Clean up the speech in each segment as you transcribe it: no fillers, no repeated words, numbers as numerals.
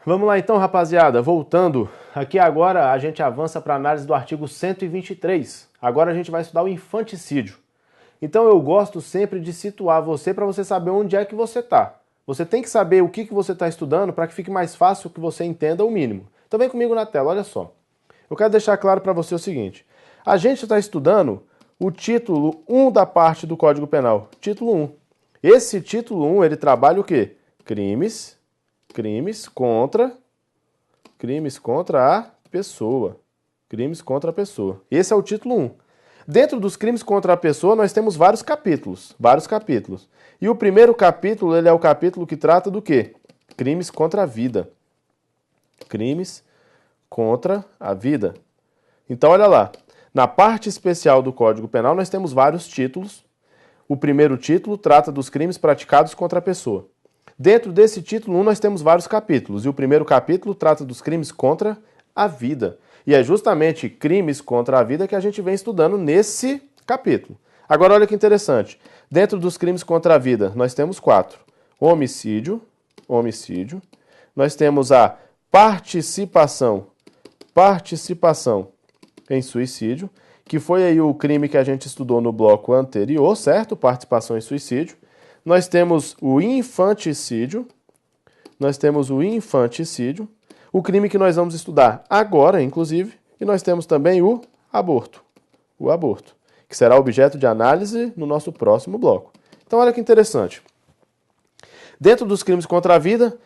Vamos lá então, rapaziada. Voltando, aqui agora a gente avança para a análise do artigo 123. Agora a gente vai estudar o infanticídio. Então eu gosto sempre de situar você para você saber onde é que você está. Você tem que saber o que você está estudando para que fique mais fácil que você entenda o mínimo. Então vem comigo na tela, olha só. Eu quero deixar claro para você o seguinte. A gente está estudando o título 1 da parte do Código Penal. Título 1. Esse título 1, ele trabalha o quê? Crimes contra a pessoa. Crimes contra a pessoa. Esse é o título 1. Dentro dos crimes contra a pessoa, nós temos vários capítulos. E o primeiro capítulo, ele é o capítulo que trata do quê? Crimes contra a vida. Crimes contra a vida. Então, olha lá. Na parte especial do Código Penal, nós temos vários títulos. O primeiro título trata dos crimes praticados contra a pessoa. Dentro desse título 1, nós temos vários capítulos. E o primeiro capítulo trata dos crimes contra a vida. E é justamente crimes contra a vida que a gente vem estudando nesse capítulo. Agora, olha que interessante. Dentro dos crimes contra a vida, nós temos 4. Homicídio. Nós temos a participação em suicídio, que foi aí o crime que a gente estudou no bloco anterior, certo? Participação em suicídio. Nós temos o infanticídio. O crime que nós vamos estudar agora, inclusive, e nós temos também o aborto, que será objeto de análise no nosso próximo bloco. Então, olha que interessante. Dentro dos crimes contra a vida,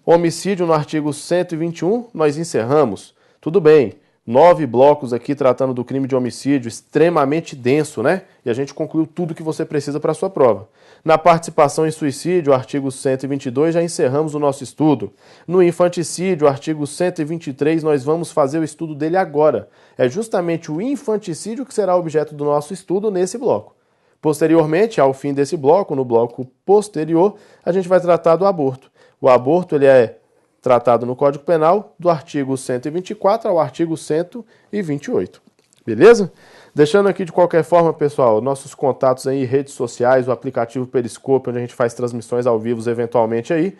homicídio no artigo 121, nós encerramos. Tudo bem, 9 blocos aqui tratando do crime de homicídio, extremamente denso, né? E a gente concluiu tudo que você precisa para a sua prova. Na participação em suicídio, artigo 122, já encerramos o nosso estudo. No infanticídio, artigo 123, nós vamos fazer o estudo dele agora. É justamente o infanticídio que será objeto do nosso estudo nesse bloco. Posteriormente, ao fim desse bloco, no bloco posterior, a gente vai tratar do aborto. O aborto, ele é tratado no Código Penal do artigo 124 ao artigo 128. Beleza? Deixando aqui de qualquer forma, pessoal, nossos contatos aí, redes sociais, o aplicativo Periscope, onde a gente faz transmissões ao vivo eventualmente aí,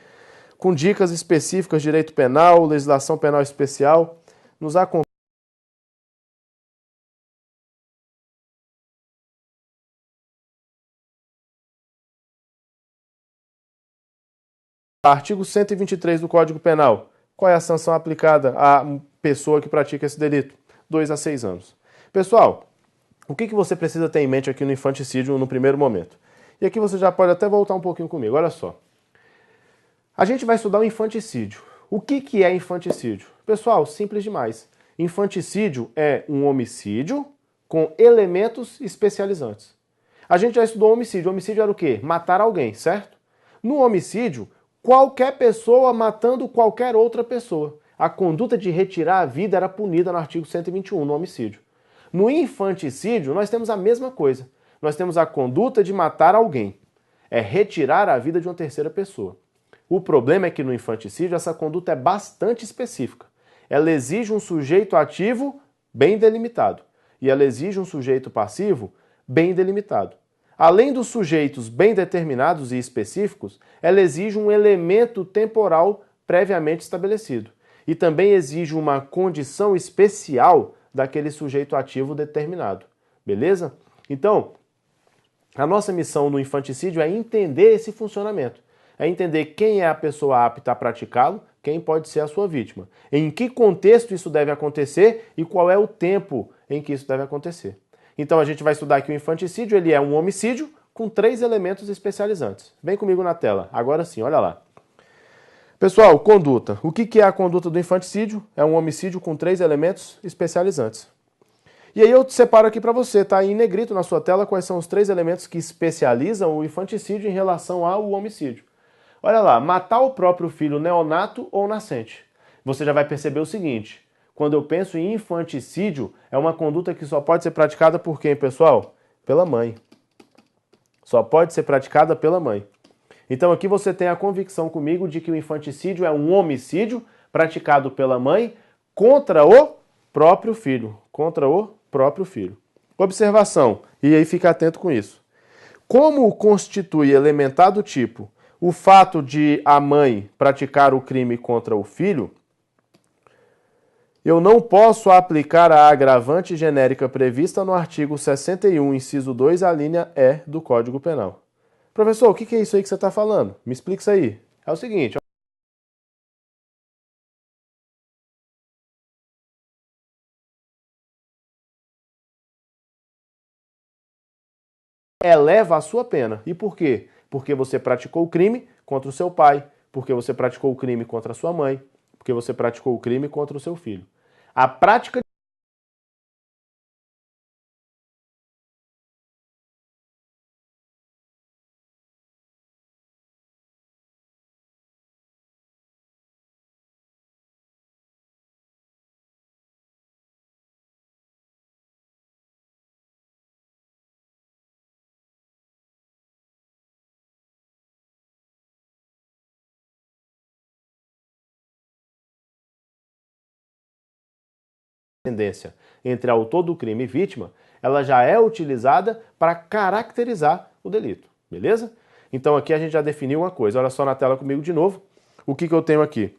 com dicas específicas de direito penal, legislação penal especial. Nos acompanhe. Artigo 123 do Código Penal. Qual é a sanção aplicada à pessoa que pratica esse delito? 2 a 6 anos. Pessoal, o que você precisa ter em mente aqui no infanticídio no primeiro momento? E aqui você já pode até voltar um pouquinho comigo, olha só. A gente vai estudar o infanticídio. O que é infanticídio? Pessoal, simples demais. Infanticídio é um homicídio com elementos especializantes. A gente já estudou homicídio. Homicídio era o quê? Matar alguém, certo? No homicídio, qualquer pessoa matando qualquer outra pessoa. A conduta de retirar a vida era punida no artigo 121, no homicídio. No infanticídio, nós temos a mesma coisa. Nós temos a conduta de matar alguém. É retirar a vida de uma terceira pessoa. O problema é que no infanticídio essa conduta é bastante específica. Ela exige um sujeito ativo bem delimitado. E ela exige um sujeito passivo bem delimitado. Além dos sujeitos bem determinados e específicos, ela exige um elemento temporal previamente estabelecido. E também exige uma condição especial daquele sujeito ativo determinado. Beleza? Então, a nossa missão no infanticídio é entender esse funcionamento. É entender quem é a pessoa apta a praticá-lo, quem pode ser a sua vítima. Em que contexto isso deve acontecer e qual é o tempo em que isso deve acontecer. Então a gente vai estudar aqui o infanticídio, ele é um homicídio com 3 elementos especializantes. Vem comigo na tela, agora sim, olha lá. Pessoal, conduta. O que é a conduta do infanticídio? É um homicídio com 3 elementos especializantes. E aí eu separo aqui para você, tá? Em negrito na sua tela, quais são os 3 elementos que especializam o infanticídio em relação ao homicídio. Olha lá, matar o próprio filho neonato ou nascente. Você já vai perceber o seguinte, quando eu penso em infanticídio, é uma conduta que só pode ser praticada por quem, pessoal? Pela mãe. Só pode ser praticada pela mãe. Então aqui você tem a convicção comigo de que o infanticídio é um homicídio praticado pela mãe contra o próprio filho. Observação, e aí fica atento com isso. Como constitui elementar do tipo o fato de a mãe praticar o crime contra o filho, eu não posso aplicar a agravante genérica prevista no artigo 61, inciso 2, a linha E do Código Penal. Professor, o que é isso aí que você está falando? Me explica isso aí. É o seguinte... eleva a sua pena. E por quê? Porque você praticou o crime contra o seu pai, porque você praticou o crime contra a sua mãe, porque você praticou o crime contra o seu filho. A prática de tendência entre autor do crime e vítima, ela já é utilizada para caracterizar o delito, beleza? Então aqui a gente já definiu uma coisa, olha só na tela comigo de novo, o que eu tenho aqui?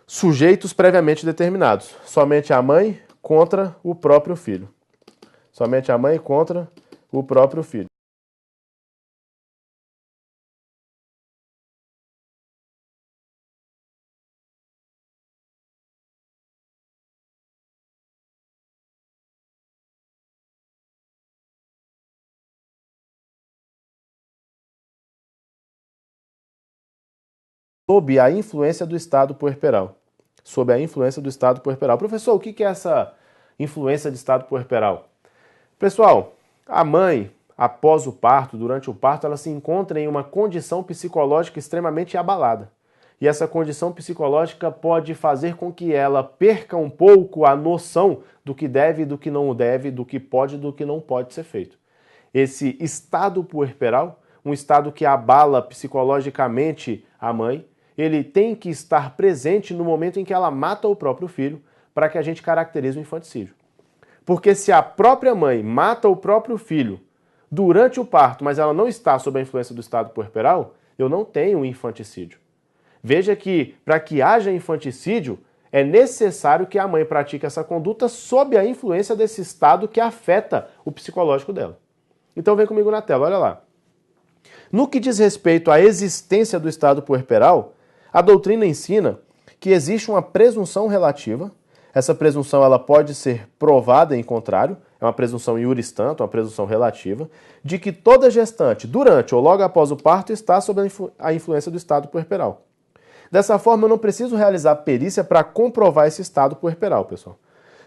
Sujeitos previamente determinados, somente a mãe contra o próprio filho. Somente a mãe contra o próprio filho. Sob a influência do estado puerperal. Sob a influência do estado puerperal. Professor, o que é essa influência de estado puerperal? Pessoal, a mãe, após o parto, durante o parto, ela se encontra em uma condição psicológica extremamente abalada. E essa condição psicológica pode fazer com que ela perca um pouco a noção do que deve e do que não deve, do que pode e do que não pode ser feito. Esse estado puerperal, um estado que abala psicologicamente a mãe, ele tem que estar presente no momento em que ela mata o próprio filho, para que a gente caracterize o infanticídio. Porque se a própria mãe mata o próprio filho durante o parto, mas ela não está sob a influência do estado puerperal, eu não tenho um infanticídio. Veja que, para que haja infanticídio, é necessário que a mãe pratique essa conduta sob a influência desse estado que afeta o psicológico dela. Então vem comigo na tela, olha lá. No que diz respeito à existência do estado puerperal, a doutrina ensina que existe uma presunção relativa. Essa presunção ela pode ser provada em contrário, é uma presunção iuris tanto, uma presunção relativa, de que toda gestante, durante ou logo após o parto, está sob a influência do estado puerperal. Dessa forma, eu não preciso realizar perícia para comprovar esse estado puerperal, pessoal.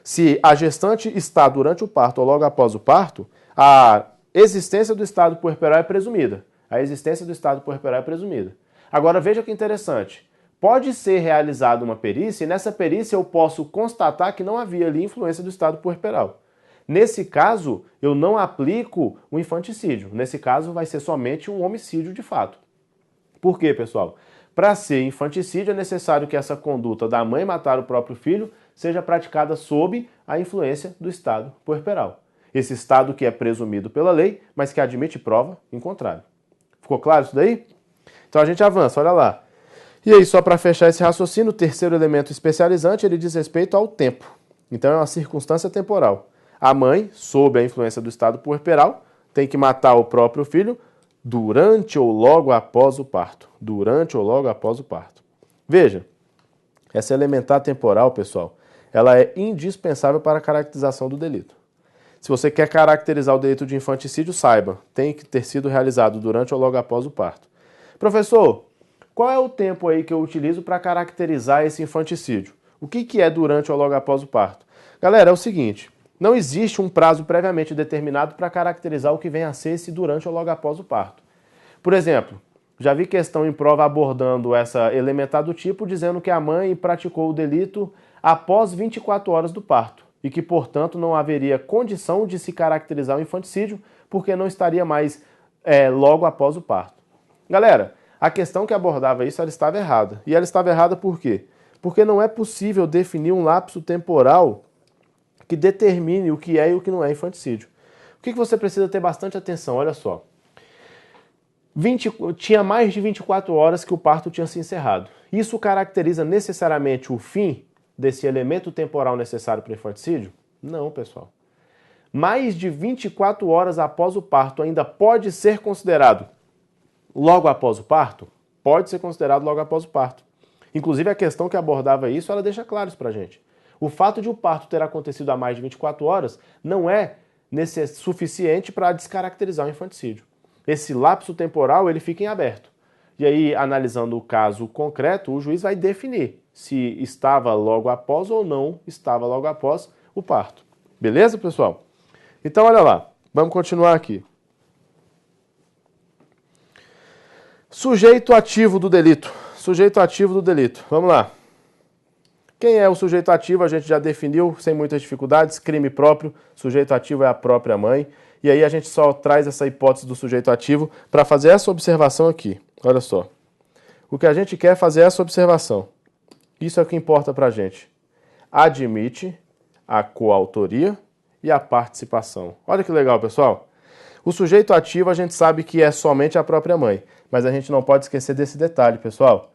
Se a gestante está durante o parto ou logo após o parto, a existência do estado puerperal é presumida. A existência do estado puerperal é presumida. Agora veja que interessante. Pode ser realizada uma perícia e nessa perícia eu posso constatar que não havia ali influência do estado puerperal. Nesse caso, eu não aplico o infanticídio. Nesse caso, vai ser somente um homicídio de fato. Por quê, pessoal? Para ser infanticídio, é necessário que essa conduta da mãe matar o próprio filho seja praticada sob a influência do estado puerperal. Esse estado que é presumido pela lei, mas que admite prova em contrário. Ficou claro isso daí? Então a gente avança, olha lá. E aí, só para fechar esse raciocínio, o terceiro elemento especializante, ele diz respeito ao tempo. Então é uma circunstância temporal. A mãe, sob a influência do estado puerperal, tem que matar o próprio filho durante ou logo após o parto. Durante ou logo após o parto. Veja, essa elementar temporal, pessoal, ela é indispensável para a caracterização do delito. Se você quer caracterizar o delito de infanticídio, saiba, tem que ter sido realizado durante ou logo após o parto. Professor, qual é o tempo aí que eu utilizo para caracterizar esse infanticídio? O que é durante ou logo após o parto? Galera, é o seguinte, não existe um prazo previamente determinado para caracterizar o que vem a ser esse durante ou logo após o parto. Por exemplo, já vi questão em prova abordando essa elementar do tipo, dizendo que a mãe praticou o delito após 24 horas do parto e que, portanto, não haveria condição de se caracterizar o infanticídio porque não estaria mais logo após o parto. Galera, a questão que abordava isso, ela estava errada. E ela estava errada por quê? Porque não é possível definir um lapso temporal que determine o que é e o que não é infanticídio. O que você precisa ter bastante atenção? Olha só. tinha mais de 24 horas que o parto tinha se encerrado. Isso caracteriza necessariamente o fim desse elemento temporal necessário para o infanticídio? Não, pessoal. Mais de 24 horas após o parto ainda pode ser considerado logo após o parto? Pode ser considerado logo após o parto. Inclusive, a questão que abordava isso, ela deixa claro isso pra gente. O fato de o parto ter acontecido há mais de 24 horas não é suficiente para descaracterizar o infanticídio. Esse lapso temporal, ele fica em aberto. E aí, analisando o caso concreto, o juiz vai definir se estava logo após ou não estava logo após o parto. Beleza, pessoal? Então, olha lá. Vamos continuar aqui. Sujeito ativo do delito. Sujeito ativo do delito. Vamos lá. Quem é o sujeito ativo? A gente já definiu sem muitas dificuldades. Crime próprio. Sujeito ativo é a própria mãe. E aí a gente só traz essa hipótese do sujeito ativo para fazer essa observação aqui. Olha só. O que a gente quer é fazer essa observação. Isso é o que importa para a gente. Admite a coautoria e a participação. Olha que legal, pessoal. O sujeito ativo a gente sabe que é somente a própria mãe, mas a gente não pode esquecer desse detalhe, pessoal.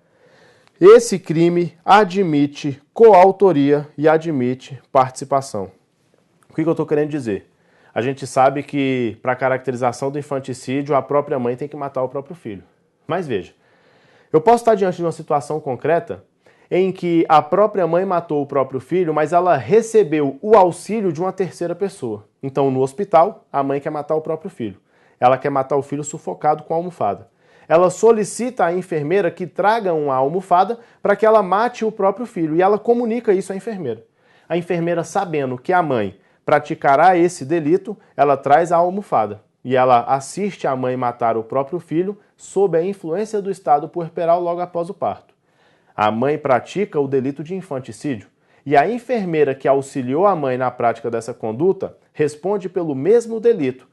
Esse crime admite coautoria e admite participação. O que eu estou querendo dizer? A gente sabe que para a caracterização do infanticídio, a própria mãe tem que matar o próprio filho. Mas veja, eu posso estar diante de uma situação concreta em que a própria mãe matou o próprio filho, mas ela recebeu o auxílio de uma terceira pessoa. Então, no hospital, a mãe quer matar o próprio filho. Ela quer matar o filho sufocado com a almofada. Ela solicita à enfermeira que traga uma almofada para que ela mate o próprio filho. E ela comunica isso à enfermeira. A enfermeira, sabendo que a mãe praticará esse delito, ela traz a almofada. E ela assiste a mãe matar o próprio filho sob a influência do estado puerperal logo após o parto. A mãe pratica o delito de infanticídio e a enfermeira que auxiliou a mãe na prática dessa conduta responde pelo mesmo delito,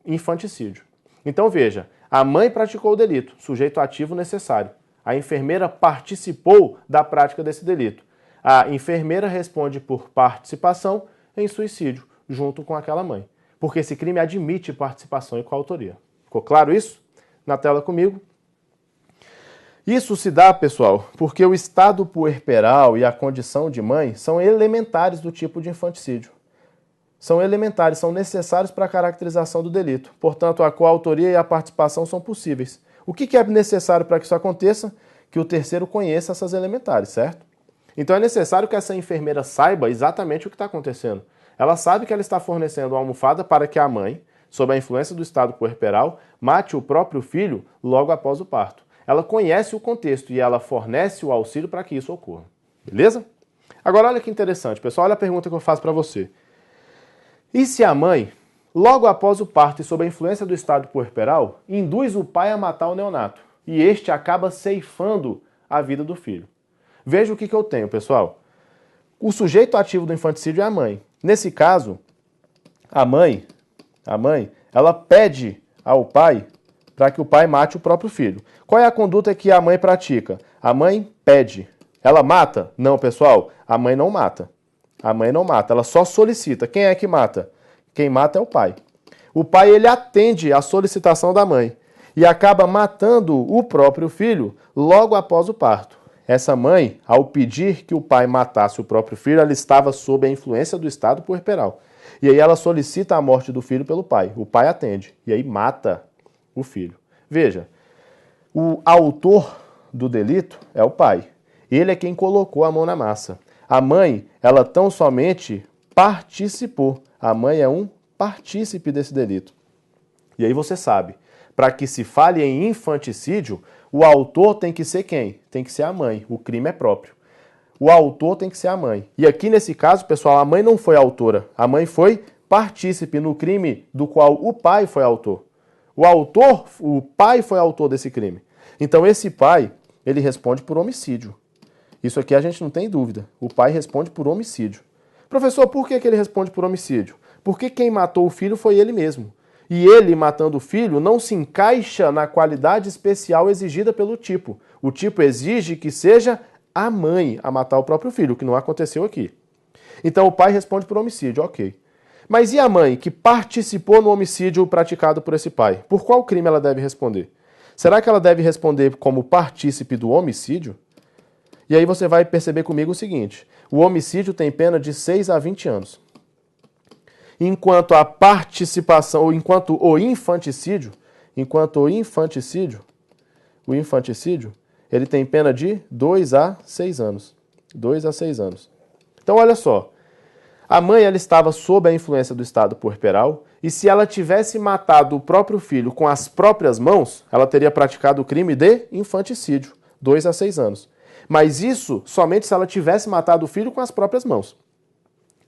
infanticídio. Então veja, a mãe praticou o delito, sujeito ativo necessário. A enfermeira participou da prática desse delito. A enfermeira responde por participação em suicídio, junto com aquela mãe. Porque esse crime admite participação e coautoria. Ficou claro isso? Na tela comigo. Isso se dá, pessoal, porque o estado puerperal e a condição de mãe são elementares do tipo de infanticídio. São elementares, são necessários para a caracterização do delito. Portanto, a coautoria e a participação são possíveis. O que é necessário para que isso aconteça? Que o terceiro conheça essas elementares, certo? Então é necessário que essa enfermeira saiba exatamente o que está acontecendo. Ela sabe que ela está fornecendo uma almofada para que a mãe, sob a influência do estado puerperal, mate o próprio filho logo após o parto. Ela conhece o contexto e ela fornece o auxílio para que isso ocorra. Beleza? Agora olha que interessante, pessoal. Olha a pergunta que eu faço para você. E se a mãe, logo após o parto e sob a influência do estado puerperal, induz o pai a matar o neonato e este acaba ceifando a vida do filho? Veja o que eu tenho, pessoal. O sujeito ativo do infanticídio é a mãe. Nesse caso, a mãe, ela pede ao pai para que o pai mate o próprio filho. Qual é a conduta que a mãe pratica? A mãe pede. Ela mata? Não, pessoal, a mãe não mata. A mãe não mata, ela só solicita. Quem é que mata? Quem mata é o pai. O pai, ele atende à solicitação da mãe e acaba matando o próprio filho logo após o parto. Essa mãe, ao pedir que o pai matasse o próprio filho, ela estava sob a influência do estado puerperal. E aí ela solicita a morte do filho pelo pai. O pai atende e aí mata o filho. Veja, o autor do delito é o pai. Ele é quem colocou a mão na massa. A mãe, ela tão somente participou. A mãe é um partícipe desse delito. E aí você sabe, para que se fale em infanticídio, o autor tem que ser quem? Tem que ser a mãe. O crime é próprio. O autor tem que ser a mãe. E aqui nesse caso, pessoal, a mãe não foi autora. A mãe foi partícipe no crime do qual o pai foi autor. O pai foi autor desse crime. Então esse pai, ele responde por homicídio. Isso aqui a gente não tem dúvida. O pai responde por homicídio. Professor, por que ele responde por homicídio? Porque quem matou o filho foi ele mesmo. E ele, matando o filho, não se encaixa na qualidade especial exigida pelo tipo. O tipo exige que seja a mãe a matar o próprio filho, o que não aconteceu aqui. Então o pai responde por homicídio, ok. Mas e a mãe que participou no homicídio praticado por esse pai? Por qual crime ela deve responder? Será que ela deve responder como partícipe do homicídio? E aí você vai perceber comigo o seguinte: o homicídio tem pena de 6 a 20 anos. Enquanto a participação, ou enquanto o infanticídio, ele tem pena de 2 a 6 anos. 2 a 6 anos. Então, olha só. A mãe ela estava sob a influência do estado puerperal e se ela tivesse matado o próprio filho com as próprias mãos, ela teria praticado o crime de infanticídio, 2 a 6 anos. Mas isso somente se ela tivesse matado o filho com as próprias mãos.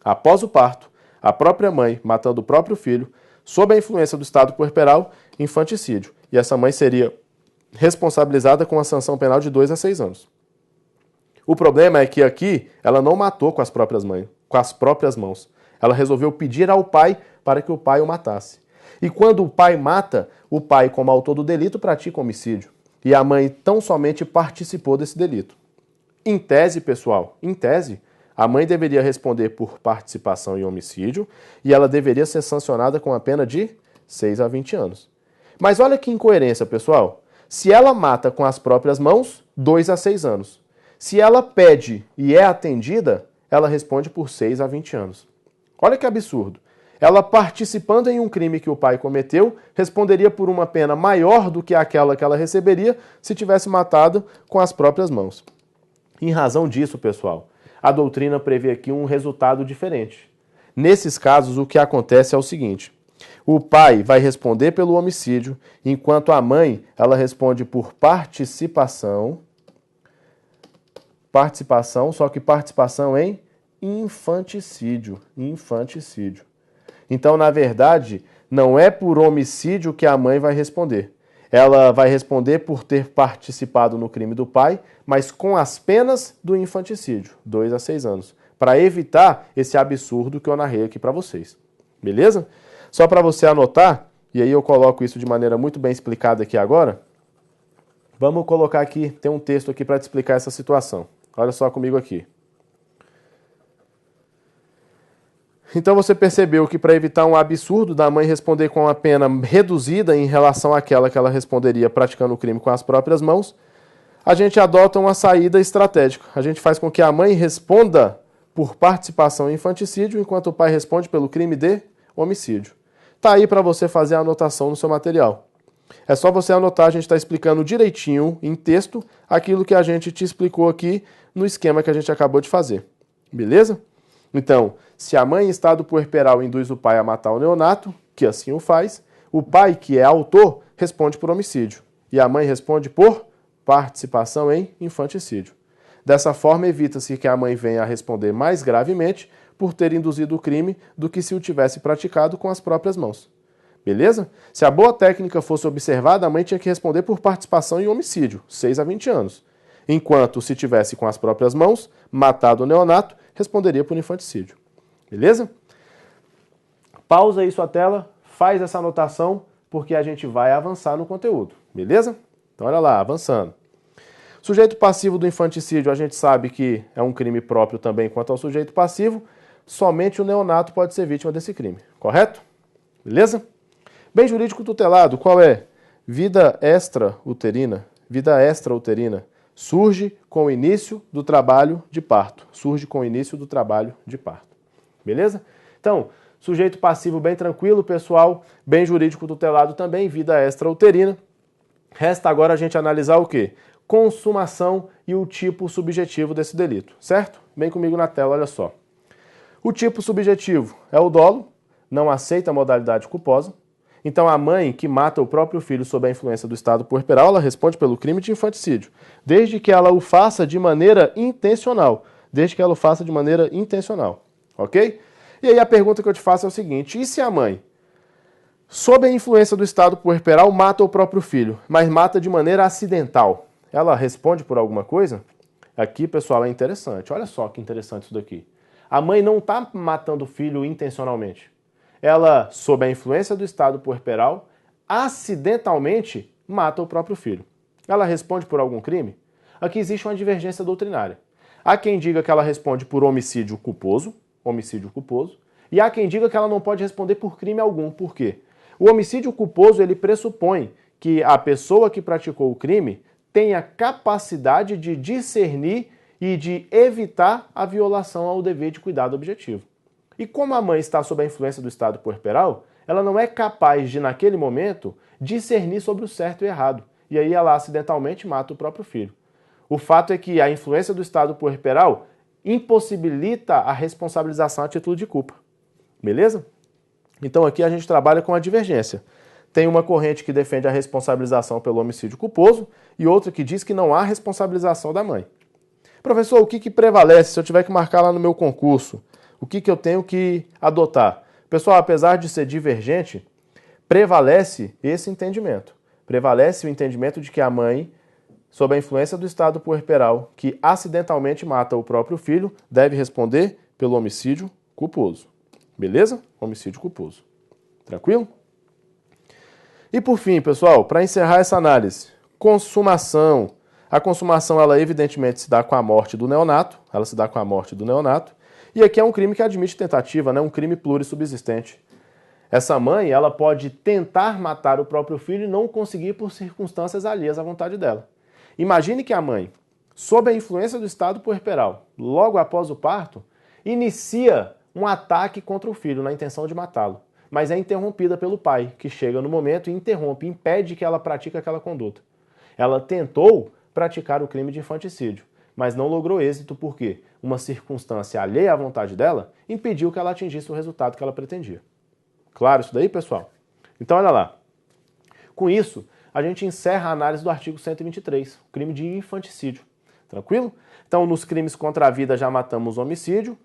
Após o parto, a própria mãe matando o próprio filho, sob a influência do estado puerperal, infanticídio. E essa mãe seria responsabilizada com a sanção penal de 2 a 6 anos. O problema é que aqui ela não matou com as próprias mãos. Ela resolveu pedir ao pai para que o pai o matasse. E quando o pai mata, o pai, como autor do delito, pratica homicídio. E a mãe tão somente participou desse delito. Em tese, pessoal, a mãe deveria responder por participação em homicídio e ela deveria ser sancionada com a pena de 6 a 20 anos. Mas olha que incoerência, pessoal. Se ela mata com as próprias mãos, 2 a 6 anos. Se ela pede e é atendida, ela responde por 6 a 20 anos. Olha que absurdo. Ela participando em um crime que o pai cometeu, responderia por uma pena maior do que aquela que ela receberia se tivesse matado com as próprias mãos. Em razão disso, pessoal, a doutrina prevê aqui um resultado diferente. Nesses casos, o que acontece é o seguinte: o pai vai responder pelo homicídio, enquanto a mãe ela responde por participação, só que participação em infanticídio. Então, na verdade, não é por homicídio que a mãe vai responder. Ela vai responder por ter participado no crime do pai, mas com as penas do infanticídio, 2 a 6 anos, para evitar esse absurdo que eu narrei aqui para vocês. Beleza? Só para você anotar, e aí eu coloco isso de maneira muito bem explicada aqui agora, vamos colocar aqui, tem um texto aqui para te explicar essa situação. Olha só comigo aqui. Então você percebeu que para evitar um absurdo da mãe responder com uma pena reduzida em relação àquela que ela responderia praticando o crime com as próprias mãos, a gente adota uma saída estratégica. A gente faz com que a mãe responda por participação em infanticídio, enquanto o pai responde pelo crime de homicídio. Tá aí para você fazer a anotação no seu material. É só você anotar, a gente está explicando direitinho em texto aquilo que a gente te explicou aqui no esquema que a gente acabou de fazer. Beleza? Então, se a mãe em estado puerperal induz o pai a matar o neonato, que assim o faz, o pai, que é autor, responde por homicídio. E a mãe responde por participação em infanticídio. Dessa forma, evita-se que a mãe venha a responder mais gravemente por ter induzido o crime do que se o tivesse praticado com as próprias mãos. Beleza? Se a boa técnica fosse observada, a mãe tinha que responder por participação em homicídio, 6 a 20 anos. Enquanto, se tivesse com as próprias mãos matado o neonato, responderia por infanticídio. Beleza? Pausa aí sua tela, faz essa anotação, porque a gente vai avançar no conteúdo. Beleza? Então, olha lá, avançando. Sujeito passivo do infanticídio, a gente sabe que é um crime próprio também quanto ao sujeito passivo. Somente o neonato pode ser vítima desse crime. Correto? Beleza? Bem jurídico tutelado, qual é? Vida extrauterina. Vida extrauterina surge com o início do trabalho de parto. Beleza? Então, sujeito passivo bem tranquilo, pessoal. Bem jurídico tutelado também, vida extrauterina. Resta agora a gente analisar o quê? Consumação e o tipo subjetivo desse delito, certo? Vem comigo na tela, olha só. O tipo subjetivo é o dolo, não aceita a modalidade culposa. Então a mãe que mata o próprio filho sob a influência do estado puerperal, ela responde pelo crime de infanticídio, desde que ela o faça de maneira intencional. Ok? E aí a pergunta que eu te faço é o seguinte: e se a mãe, sob a influência do estado puerperal, mata o próprio filho, mas mata de maneira acidental? Ela responde por alguma coisa? Aqui, pessoal, é interessante. Olha só que interessante isso daqui. A mãe não está matando o filho intencionalmente. Ela, sob a influência do estado puerperal, acidentalmente mata o próprio filho. Ela responde por algum crime? Aqui existe uma divergência doutrinária. Há quem diga que ela responde por homicídio culposo, e há quem diga que ela não pode responder por crime algum. Por quê? O homicídio culposo, ele pressupõe que a pessoa que praticou o crime tenha capacidade de discernir e de evitar a violação ao dever de cuidado objetivo. E como a mãe está sob a influência do estado puerperal, ela não é capaz de, naquele momento, discernir sobre o certo e o errado. E aí ela acidentalmente mata o próprio filho. O fato é que a influência do estado puerperal impossibilita a responsabilização a título de culpa. Beleza? Então aqui a gente trabalha com a divergência. Tem uma corrente que defende a responsabilização pelo homicídio culposo e outra que diz que não há responsabilização da mãe. Professor, o que prevalece se eu tiver que marcar lá no meu concurso? O que eu tenho que adotar? Pessoal, apesar de ser divergente, prevalece esse entendimento. Prevalece o entendimento de que a mãe, sob a influência do estado puerperal, que acidentalmente mata o próprio filho, deve responder pelo homicídio culposo. Beleza? Homicídio culposo. Tranquilo? E por fim, pessoal, para encerrar essa análise, consumação. A consumação, ela evidentemente se dá com a morte do neonato, e aqui é um crime que admite tentativa, né? Um crime plurissubsistente. Essa mãe, ela pode tentar matar o próprio filho e não conseguir por circunstâncias alheias à vontade dela. Imagine que a mãe, sob a influência do estado puerperal, logo após o parto, inicia um ataque contra o filho na intenção de matá-lo, mas é interrompida pelo pai, que chega no momento e interrompe, impede que ela pratique aquela conduta. Ela tentou praticar o crime de infanticídio, mas não logrou êxito porque uma circunstância alheia à vontade dela impediu que ela atingisse o resultado que ela pretendia. Claro isso daí, pessoal? Então, olha lá. Com isso, a gente encerra a análise do artigo 123, o crime de infanticídio. Tranquilo? Então, nos crimes contra a vida já matamos homicídio,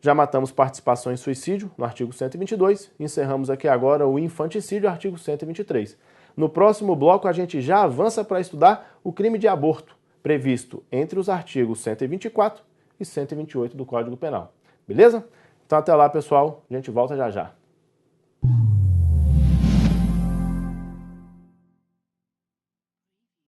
já matamos participação em suicídio, no artigo 122. Encerramos aqui agora o infanticídio, artigo 123. No próximo bloco, a gente já avança para estudar o crime de aborto, previsto entre os artigos 124 e 128 do Código Penal. Beleza? Então, até lá, pessoal. A gente volta já já.